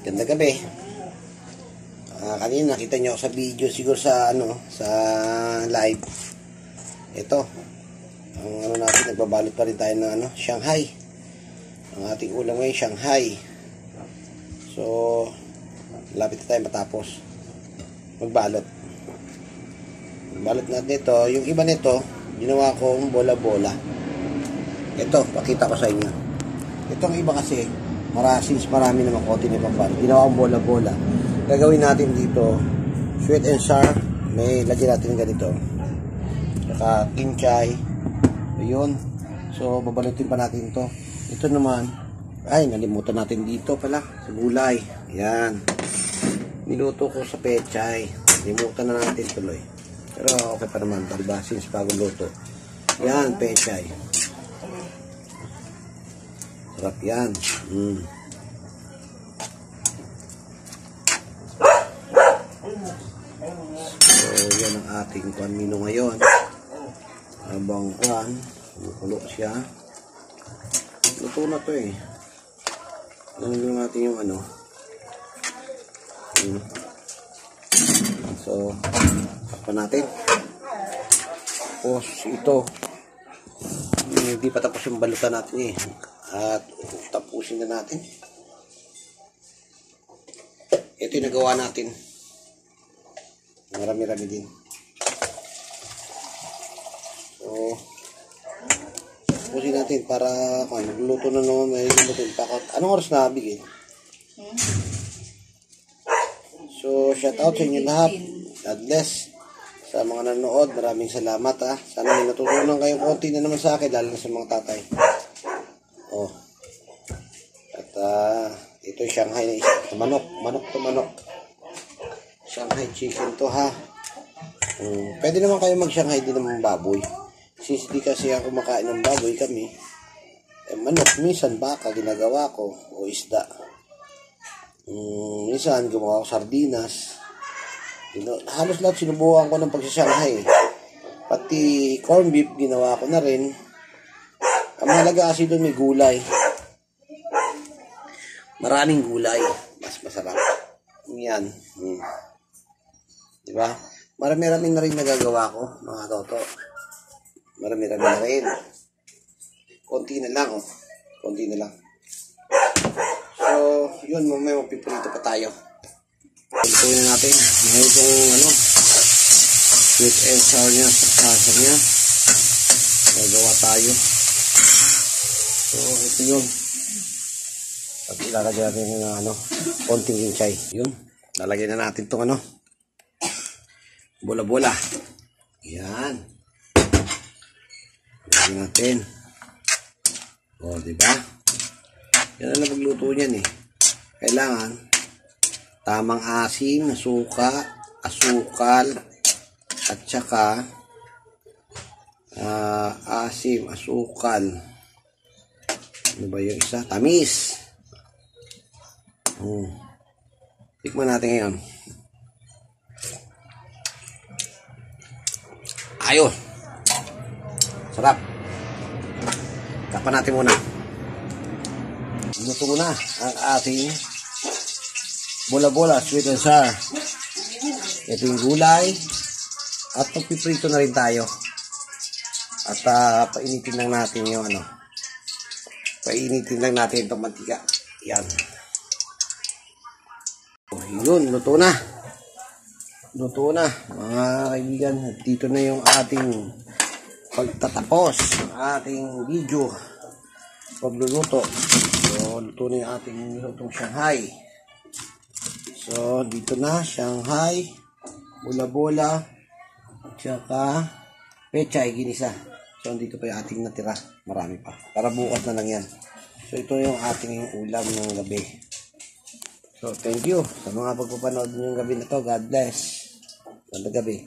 Ganda gabi. Kanina nakita nyo sa video siguro sa sa live. Ito. Ang natin, nagbabalot pa rin tayo ng Shanghai. Ang ating ulam ngayon, Shanghai. So, lapit na tayo matapos magbalot. Balot natin ito. Yung iba nito, ginawa kong bola-bola. Ito, pakita ko sa inyo. Itong iba kasi, since marami naman konti na pambalot, ginawa kong bola-bola. Gagawin natin dito, sweet and sour. May lagyan natin ganito. Saka kinchay. Ayun. So, babalutin pa natin ito. Ito naman, ay, nalimutan natin dito pala, sa gulay. Yan. Niluto ko sa pechay. Nalimutan na natin tuloy. Pero okay pa naman, diba? Since bagong luto. Yan, pechay. Sarap yan. So, yan ang ating menu ngayon. Habang kumukulo siya. Luto na to eh. Nalagyan natin yung So, takpan natin. Tapos ito, hindi pa tapos yung balutan natin eh. At tapusin na natin. Ito yung nagawa natin. Marami-rami din. So, tapusin natin para magluto na naman. May luto. Anong oras na bigay? So, shout out sa inyo lahat. God bless. Sa mga nanonood, maraming salamat ha. Sana may natutunan kayong konti na naman sa akin, lalo na sa mga tatay. Oh. At ito yung Shanghai na isa. Manok to manok. Shanghai chicken to ha. Pwede naman kayo mag-Shanghai din ng baboy. Since di kasi ako makain ng baboy kami, manok, minsan baka ginagawa ko o isda. Minsan gumawa ko sardinas. Halos lahat sinubukan ko ng pagsashanghai. Pati corn beef ginawa ko na rin. Ang mahalaga kasi doon may gulay. Maraming gulay. Mas masarap. Yan. Diba? Marami-rami na rin nagagawa ko, mga toto. Marami-rami na rin. Konti na lang, oh. Konti na lang. So, yun, mamaya magpipulito pa tayo. Pulutuin na natin. Ngayon itong sweet and sour niya, sasa niya. Nagawa tayo. So, ito yun. At ilalagay natin yung konting kinchay. Yun. Lalagay na natin itong bola-bola. Yan. Lagyan natin. O, diba? Yan na magluto niyan eh. Kailangan tamang asim, suka, asukal, at saka asim, asukal. Ano ba yung isa? Tamis. Tikman natin ngayon. Ayun. Sarap. Takpan natin muna. Luto na ang ating bola-bola, sweet and sour. Ito yung gulay. At magpiprito na rin tayo. At painitin lang natin yung painitin lang natin itong mantika. Yan. Yun, luto na. Luto na, mga kaibigan. Dito na yung ating pagtatapos ng ating video pagluluto. So, luto na yung ating nilutong Shanghai. So, dito na, Shanghai, bola-bola, tsaka pechay, ginisa. So, dito pa yung ating natira. Marami pa. Para bukas na lang yan. So, ito yung ating ulam ng gabi. So, thank you sa mga pagpapanood nyo yung gabi na to. God bless. Ganda gabi.